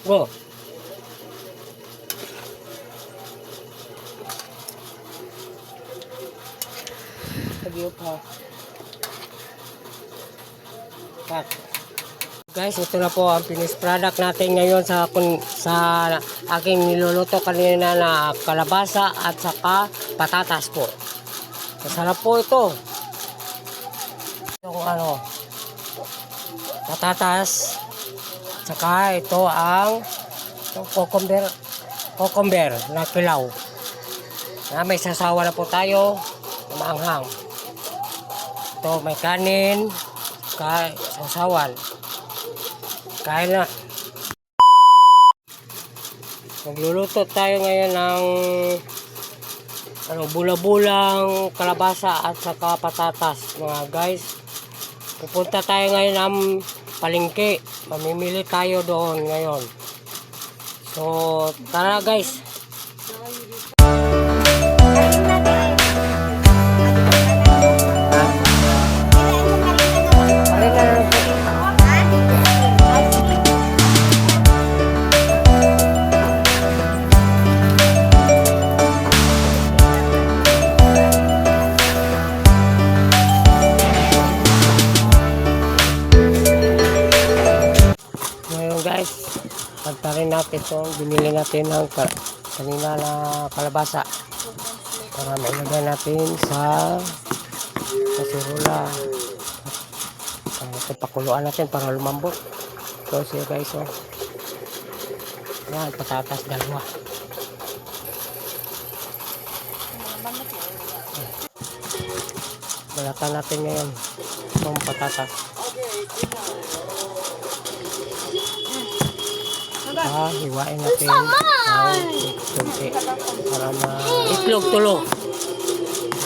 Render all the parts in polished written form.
Go. Sabiyo pa. Cut. Guys, ito na po ang finished product natin ngayon sa aking niluluto kanina na kalabasa at saka patatas po. Masarap po ito. Yung patatas, saka ito ang cucumber na kilaw. May sasawa na po tayo na maanghang. Ito may kanin, sasawan. Kain na. Magluluto tayo ngayon ng bula-bulang kalabasa at saka patatas mga guys. Pupunta tayo ngayon ng palengke. Mamimili tayo doon ngayon. So tara guys. Guys, pagtarin natin ito, binili natin ng kanina na kalabasa para mailagay natin sa kasirula. Ito pakuluan natin para lumambot. So siya guys, yan, patatas dalawa. Balatan natin ngayon itong patatas. Hiwain natin ng kunti para itlog tulog.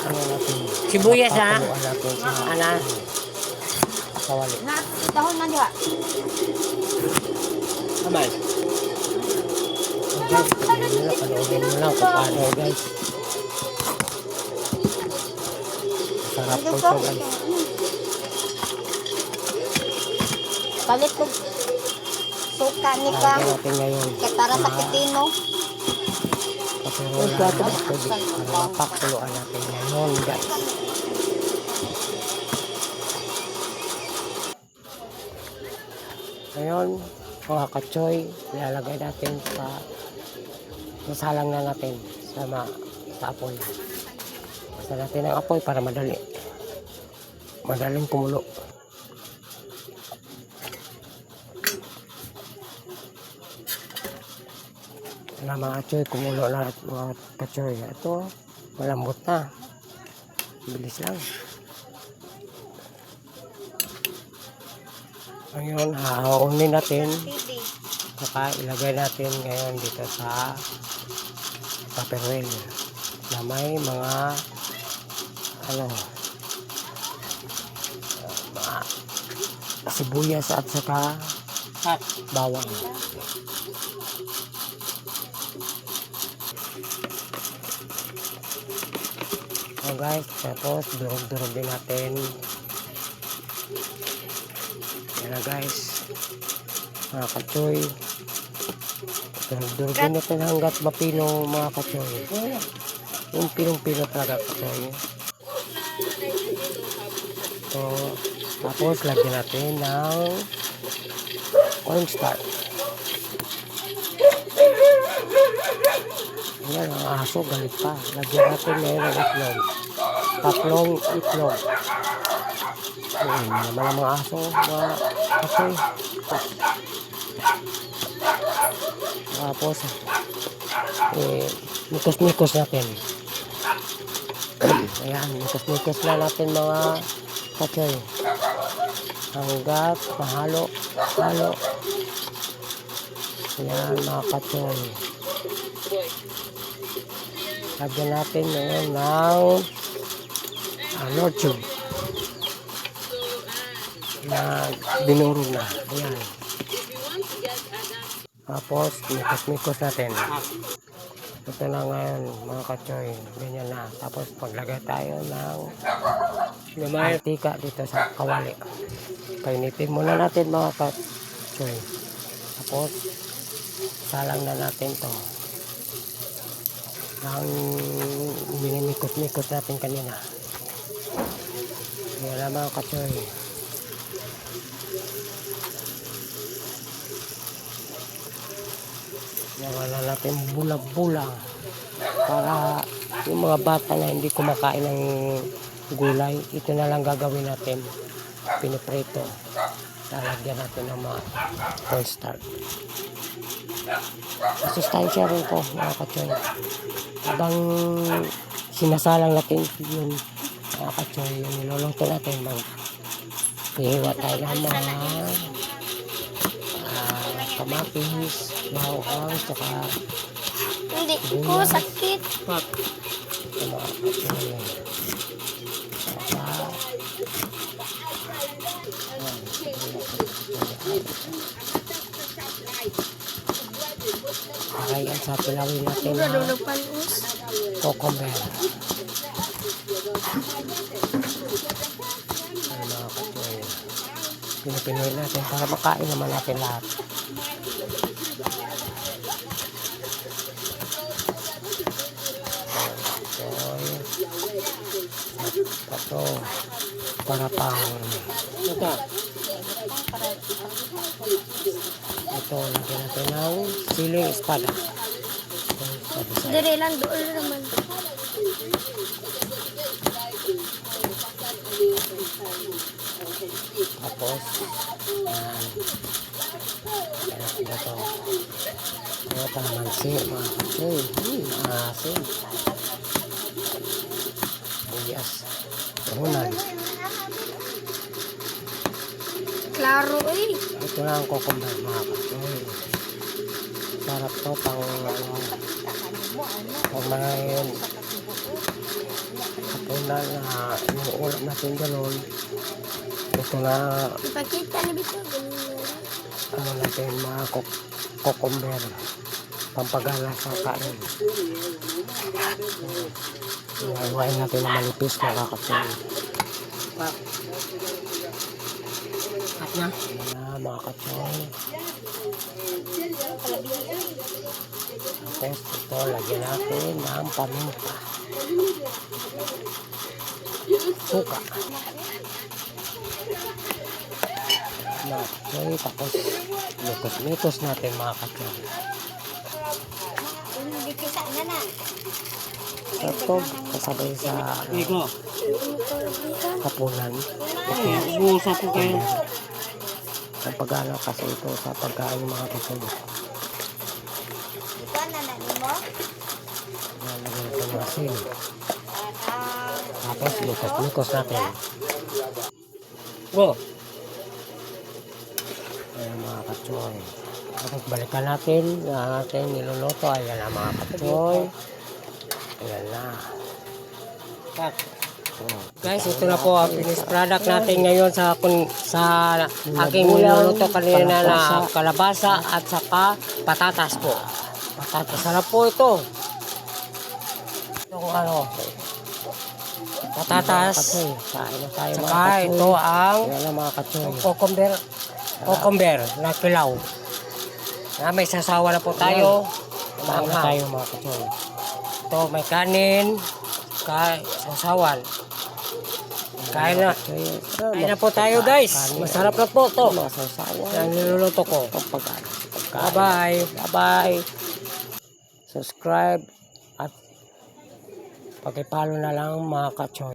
Natin sibuyas natin sa kawali. Dahon na diha. Aman. Guys, panoorin mo lang kung paano guys. Sarap po ito guys. Palit ko suka ni ka. Kaya para sa kitino. Pakuloan para mapakuluan natin ngayon guys. Ngayon mga katsoy, ilalagay natin sa sasalang na natin sa apoy. Basta natin ang apoy para madaling kumulo. Na mga katsoy, kumulo na mga katsoy. Ito, malambot na. Bilis lang. Ngayon, hahaunin natin. Saka ilagay natin ngayon dito sa tupperware na may mga mga sibuyas at saka bawang. So guys, tapos durog-durog din natin. Yan na guys, mga katsoy. Durog-durog din natin hanggat mapino mga katsoy. Yung pinong-pino talaga katsoy. So, tapos lagyan natin ng cornstarch. Yan, ang aso, galit pa. Lagyan natin ngayon ng itlog. Tatlong itlog. Ayan, naman ang mga aso, mga kasoy. Tapos, mikos-mikos natin. Ayan, mikos-mikos na natin mga kasoy. Hanggat mahalo. Ayan, mga kasoy. Lagyan natin ngayon ng Lord Tube na binurog na. Ayan. Tapos mikos-mikos natin. Ito na ngayon mga katsoy. Ganyan na. Tapos paglagay tayo ng mantika dito sa kawali. Painitin muna natin mga katsoy. Tapos salang na natin to. Ang minimikot-mikot natin kanina. Yan na mga katsoy. Nawala natin bulag-bulang para yung mga bata na hindi kumakain ng gulay, ito na lang gagawin natin. Piniprito. Lalagyan natin ng mga cornstarch. Masustansya rin to mga katsoy. Habang sinasalang natin yun mga katsoy, yung niluluto natin, maghihiwa tayo ng mga kamatis, bawang, saka Hindi ko sakit. pak. Ito mga katsoy. Saka ayan sa pilawin natin na cucumber. Ay mga katsoy, pinipinoy natin para makain naman natin lahat. Katsoy, ito para pang ito, lagyan natin ng siling espada. Dire lang doon naman. Tapos yan, ito palamansi mga katsoy. Asin, buyas, puhunan. Klaro eh. Ito na ang cucumber mga katsoy. Sarap to pang mga yun kapunan na inuulap natin gano'n. Ito na Ipakita na bito. ano natin mga cucumber pampagala sa kain. Iwain natin na malipis mga katsoy. Ayan na mga katsoy. Tapos ito, lagyan natin ng paminta. Suka. Okay, tapos mikos-mikos natin mga katsoy. Ito, kasabay sa kapunan. Okay, uusap ko kayo. Ang pag-ano kasi ito sa pagkain mga katsoy. Lalagyan natin ng asin. Tapos mikos-mikos natin. Go! Ayan mga katsoy. Tapos balikan natin na ating niluluto. Ayan na mga katsoy. Ayan na. Guys, ito na po ang finished product natin ngayon sa aking niluluto kanina na kalabasa at saka patatas po. Patatas. Sarap po ito. Itong ano, patatas. Saka ito ang cucumber na kilaw. Na may sasawa na po tayo. Tayo mga katsoy. Ito may kanin, sasawan. Kain na. Kain na po tayo guys. Masarap na po ito. Yan niluluto ko. Bye-bye. Bye-bye. Subscribe at pakipalo na lang mga katsoy.